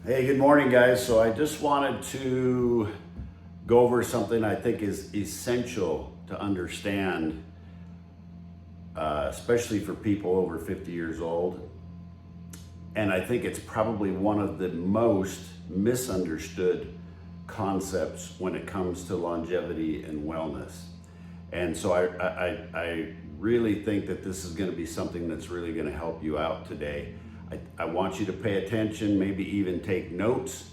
Hey, good morning, guys. So I just wanted to go over something I think is essential to understand, especially for people over 50 years old. And I think it's probably one of the most misunderstood concepts when it comes to longevity and wellness. And so I really think that this is going to be something that's really going to help you out today. I want you to pay attention, maybe even take notes,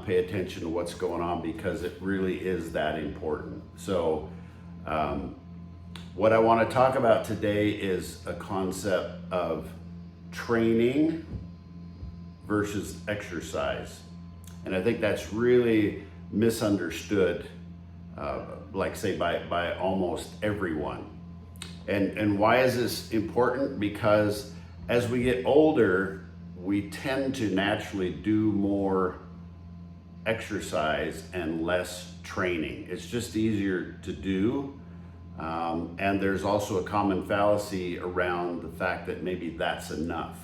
pay attention to what's going on because it really is that important. So what I want to talk about today is a concept of training versus exercise. And I think that's really misunderstood, like say by almost everyone. And why is this important? Because as we get older, we tend to naturally do more exercise and less training. It's just easier to do. And there's also a common fallacy around the fact that maybe that's enough.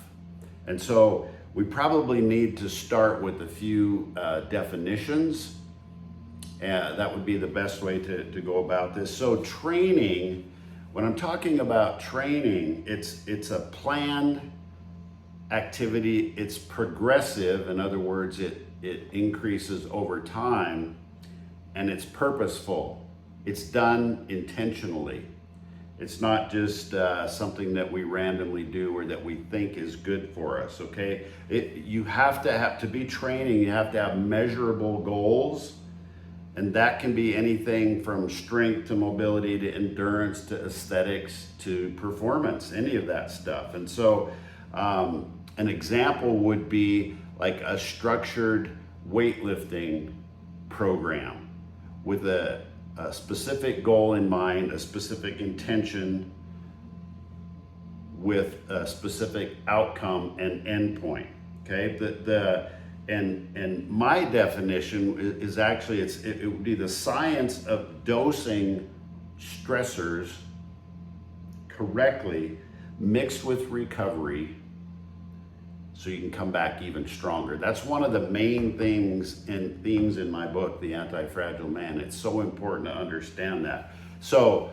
And so we probably need to start with a few definitions. That would be the best way to go about this. So training, when I'm talking about training, it's a planned activity. It's progressive. In other words, it increases over time, and it's purposeful. It's done intentionally. It's not just something that we randomly do or that we think is good for us, okay? You have to be training, you have to have measurable goals, and that can be anything from strength to mobility to endurance to aesthetics to performance, any of that stuff. And so an example would be like a structured weightlifting program with a specific goal in mind, a specific intention with a specific outcome and endpoint. Okay, and my definition is actually it would be the science of dosing stressors correctly mixed with recovery so you can come back even stronger. That's one of the main things and themes in my book, The Anti-Fragile Man. It's so important to understand that. So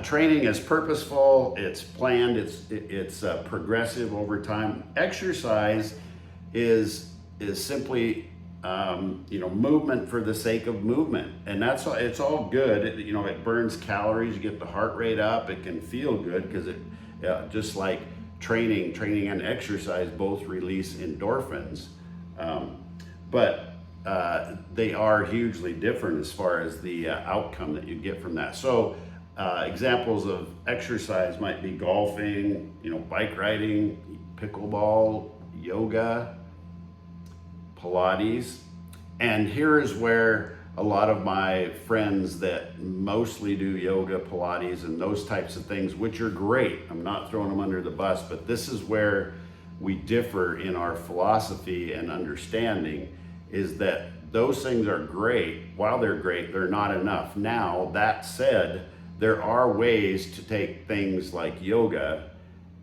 training is purposeful, it's planned, it's progressive over time. Exercise is simply movement for the sake of movement, and it's all good. It burns calories, you get the heart rate up, it can feel good because it just like training and exercise both release endorphins, but they are hugely different as far as the outcome that you get from that. So examples of exercise might be golfing, bike riding, pickleball, yoga, Pilates. And here is where a lot of my friends that mostly do yoga, Pilates, and those types of things, which are great, I'm not throwing them under the bus, but this is where we differ in our philosophy and understanding, is that those things are great. While they're great, they're not enough. Now, that said, there are ways to take things like yoga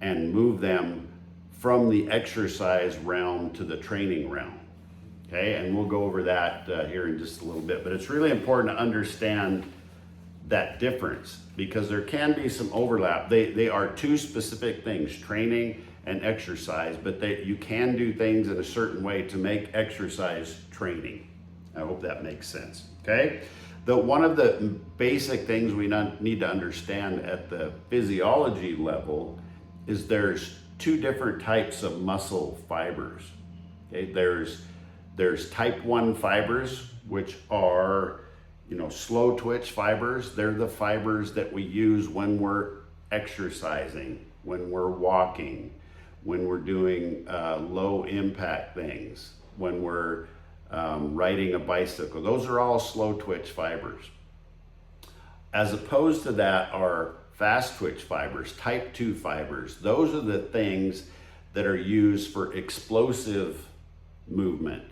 and move them from the exercise realm to the training realm. Okay, and we'll go over that here in just a little bit, but it's really important to understand that difference because there can be some overlap. They are two specific things, training and exercise, but you can do things in a certain way to make exercise training. I hope that makes sense, okay? One of the basic things we need to understand at the physiology level is there's two different types of muscle fibers, okay? There's type 1 fibers, which are, slow twitch fibers. They're the fibers that we use when we're exercising, when we're walking, when we're doing low impact things, when we're riding a bicycle. Those are all slow twitch fibers. As opposed to that are fast twitch fibers, type 2 fibers. Those are the things that are used for explosive movement.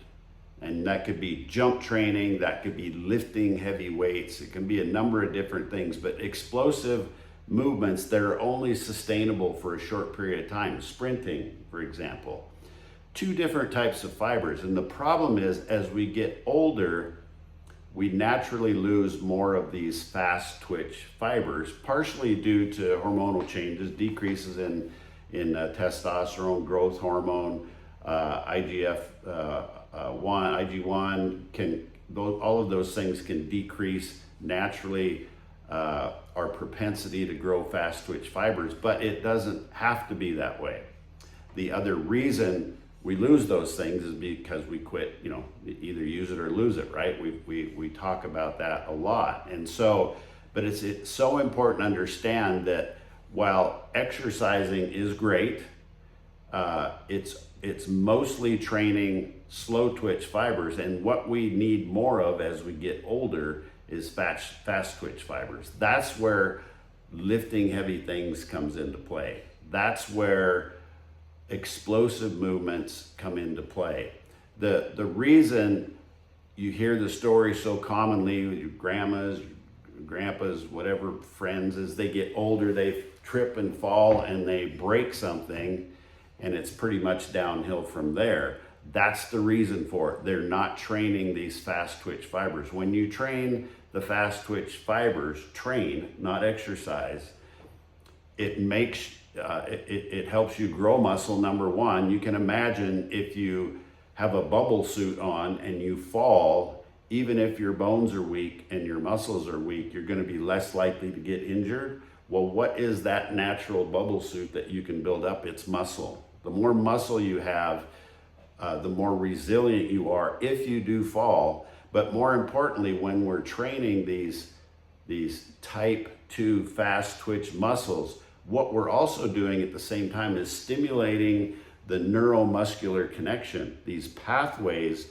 And that could be jump training, that could be lifting heavy weights, it can be a number of different things, but explosive movements that are only sustainable for a short period of time, sprinting, for example. two different types of fibers. And the problem is, as we get older, we naturally lose more of these fast twitch fibers, partially due to hormonal changes, decreases in testosterone, growth hormone, IG1 all of those things can decrease naturally our propensity to grow fast twitch fibers, but it doesn't have to be that way. The other reason we lose those things is because we quit, either use it or lose it, right? We talk about that a lot. And so, but it's so important to understand that while exercising is great, it's mostly training slow twitch fibers, and what we need more of as we get older is fast twitch fibers. That's where lifting heavy things comes into play. That's where explosive movements come into play. The reason you hear the story so commonly with your grandmas, grandpas, whatever friends, is they get older, they trip and fall and they break something, and it's pretty much downhill from there. That's the reason for it. They're not training these fast twitch fibers. When you train the fast twitch fibers, not exercise, it makes it helps you grow muscle, number one. You can imagine if you have a bubble suit on and you fall, even if your bones are weak and your muscles are weak, you're going to be less likely to get injured. Well, what is that natural bubble suit that you can build up? It's muscle. The more muscle you have, the more resilient you are if you do fall. But more importantly, when we're training these type 2 fast twitch muscles, what we're also doing at the same time is stimulating the neuromuscular connection, these pathways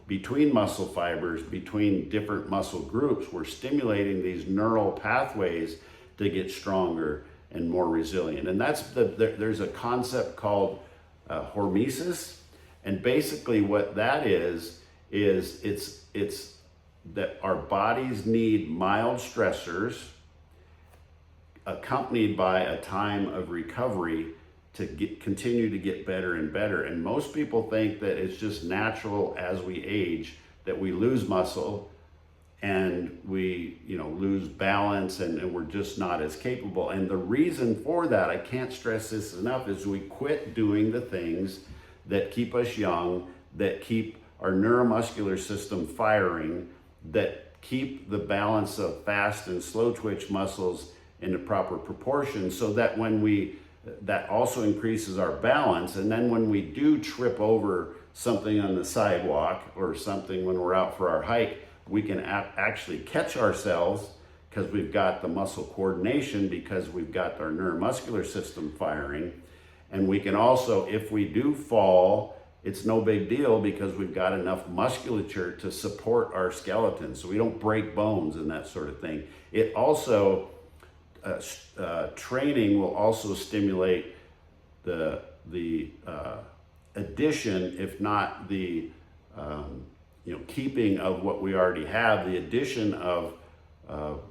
between muscle fibers, between different muscle groups. We're stimulating these neural pathways to get stronger and more resilient. And there's a concept called hormesis. And basically what that is it's that our bodies need mild stressors accompanied by a time of recovery to continue to get better and better. And most people think that it's just natural as we age that we lose muscle and we lose balance and we're just not as capable. And the reason for that, I can't stress this enough, is we quit doing the things that keep us young, that keep our neuromuscular system firing, that keep the balance of fast and slow twitch muscles in the proper proportion, so that that also increases our balance. And then when we do trip over something on the sidewalk or something when we're out for our hike, we can actually catch ourselves because we've got the muscle coordination, because we've got our neuromuscular system firing. And we can also, if we do fall, it's no big deal because we've got enough musculature to support our skeleton, so we don't break bones and that sort of thing. It also, training will also stimulate the addition, if not the keeping of what we already have, the addition of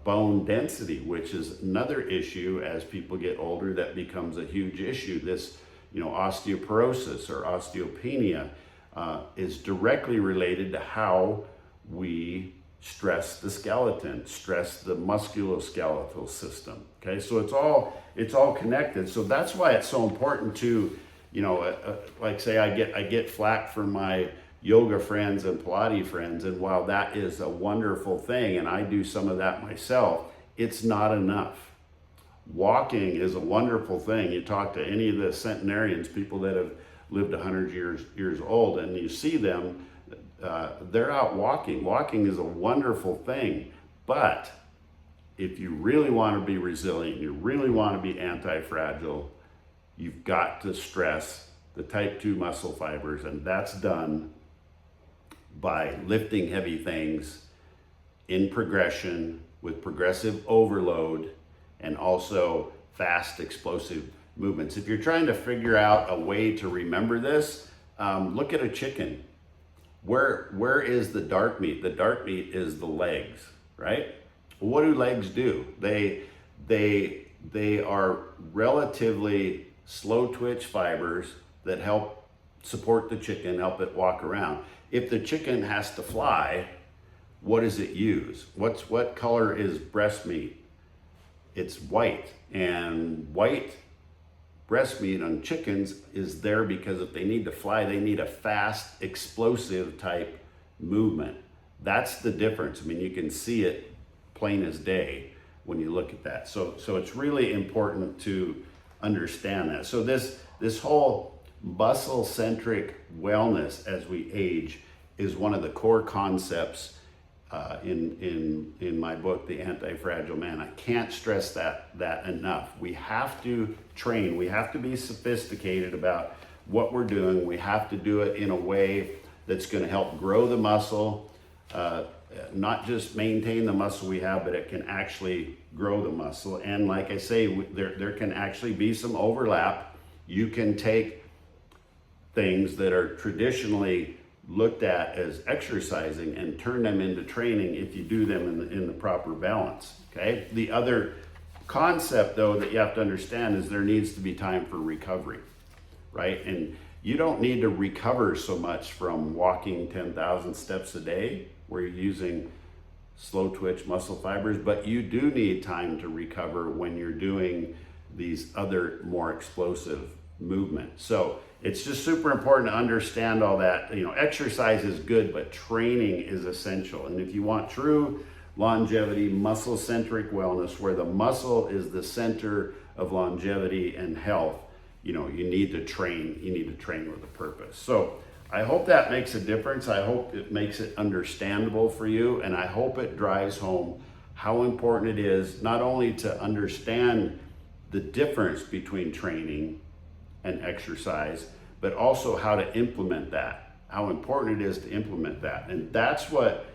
bone density, which is another issue as people get older that becomes a huge issue. This osteoporosis or osteopenia is directly related to how we stress the skeleton, stress the musculoskeletal system. Okay, so it's all connected. So that's why it's so important to, like say I get flack from my yoga friends and Pilates friends, and while that is a wonderful thing, and I do some of that myself, it's not enough. Walking is a wonderful thing. You talk to any of the centenarians, people that have lived 100 years old, and you see them, they're out walking. Walking is a wonderful thing, but if you really want to be resilient, you really want to be anti-fragile, you've got to stress the type 2 muscle fibers, and that's done by lifting heavy things in progression with progressive overload and also fast explosive movements. If you're trying to figure out a way to remember this, look at a chicken. Where is the dark meat? The dark meat is the legs, right? What do legs do? They are relatively slow twitch fibers that help support the chicken, help it walk around. If the chicken has to fly, what does it use? What color is breast meat? It's white, and white breast meat on chickens is there because if they need to fly, they need a fast, explosive type movement. That's the difference. I mean, you can see it plain as day when you look at that. So it's really important to understand that. So this whole muscle-centric wellness as we age is one of the core concepts in my book, The Anti-Fragile Man. I can't stress that enough. We have to train. We have to be sophisticated about what we're doing. We have to do it in a way that's going to help grow the muscle, not just maintain the muscle we have, but it can actually grow the muscle. And like I say, there can actually be some overlap. You can take things that are traditionally looked at as exercising and turn them into training if you do them in the proper balance, okay? The other concept, though, that you have to understand is there needs to be time for recovery, right? And you don't need to recover so much from walking 10,000 steps a day where you're using slow twitch muscle fibers, but you do need time to recover when you're doing these other more explosive movements. So it's just super important to understand all that. You know, exercise is good, but training is essential. And if you want true longevity, muscle-centric wellness, where the muscle is the center of longevity and health, you know, you need to train. You need to train with a purpose. So I hope that makes a difference. I hope it makes it understandable for you, and I hope it drives home how important it is not only to understand the difference between training and exercise, but also how to implement that, how important it is to implement that. And that's what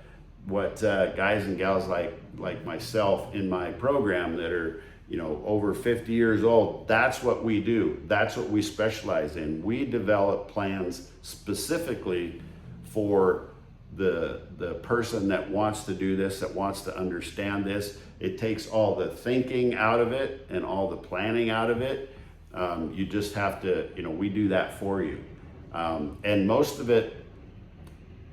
guys and gals like myself in my program that are, you know, over 50 years old, that's what we do. That's what we specialize in. We develop plans specifically for the person that wants to do this, that wants to understand this. It takes all the thinking out of it and all the planning out of it. You just have to, you know, we do that for you. And most of it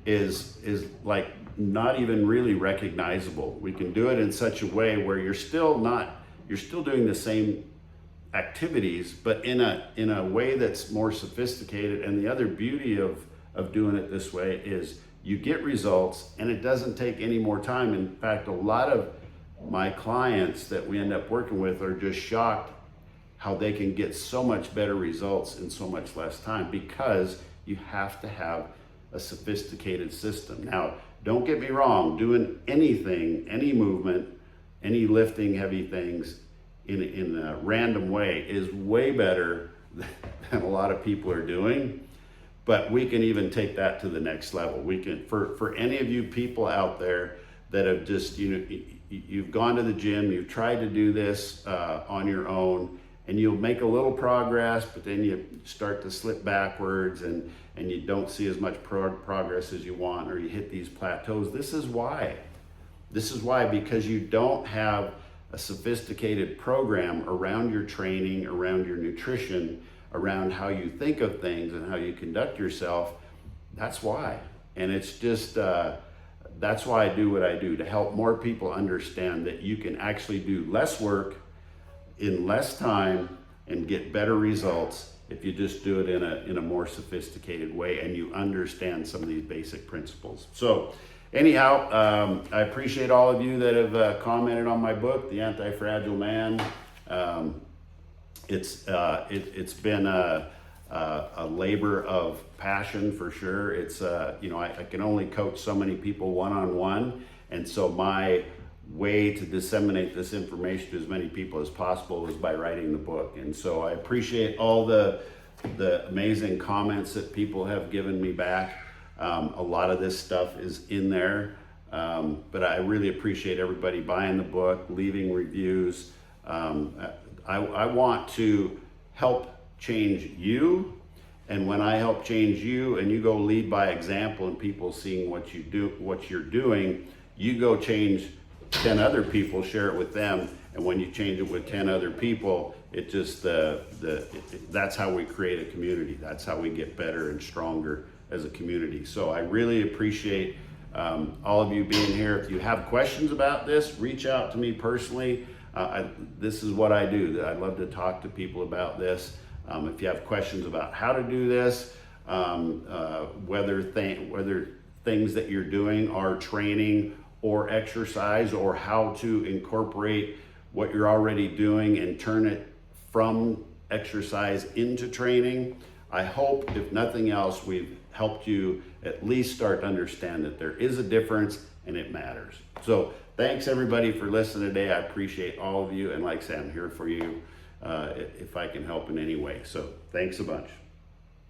is like not even really recognizable. We can do it in such a way where you're still doing the same activities, but in a way that's more sophisticated. And the other beauty of doing it this way is you get results and it doesn't take any more time. In fact, a lot of my clients that we end up working with are just shocked how they can get so much better results in so much less time, because you have to have a sophisticated system. Now, don't get me wrong, doing anything, any movement, any lifting heavy things in a random way is way better than a lot of people are doing, but we can even take that to the next level. We can, for any of you people out there that have just, you know, you've gone to the gym, you've tried to do this on your own, and you'll make a little progress, but then you start to slip backwards and you don't see as much progress as you want, or you hit these plateaus. This is why. This is why, because you don't have a sophisticated program around your training, around your nutrition, around how you think of things and how you conduct yourself. That's why. And it's just, that's why I do what I do, to help more people understand that you can actually do less work in less time and get better results if you just do it in a more sophisticated way and you understand some of these basic principles. So anyhow, I appreciate all of you that have commented on my book, The Anti-Fragile Man. It's been a labor of passion for sure. It's you know, I can only coach so many people one-on-one, and so my way to disseminate this information to as many people as possible is by writing the book. And so I appreciate all the amazing comments that people have given me back. A lot of this stuff is in there, but I really appreciate everybody buying the book, leaving reviews. I want to help change you, and when I help change you and you go lead by example and people seeing what you do, what you're doing, you go change 10 other people, share it with them, and when you change it with 10 other people, it just, that's how we create a community. That's how we get better and stronger as a community. So I really appreciate all of you being here. If you have questions about this, reach out to me personally. This is what I do. I love to talk to people about this. If you have questions about how to do this, whether things that you're doing are training or exercise, or how to incorporate what you're already doing and turn it from exercise into training, I hope, if nothing else, we've helped you at least start to understand that there is a difference and it matters. So thanks everybody for listening today. I appreciate all of you. And like I said, I'm here for you if I can help in any way. So thanks a bunch.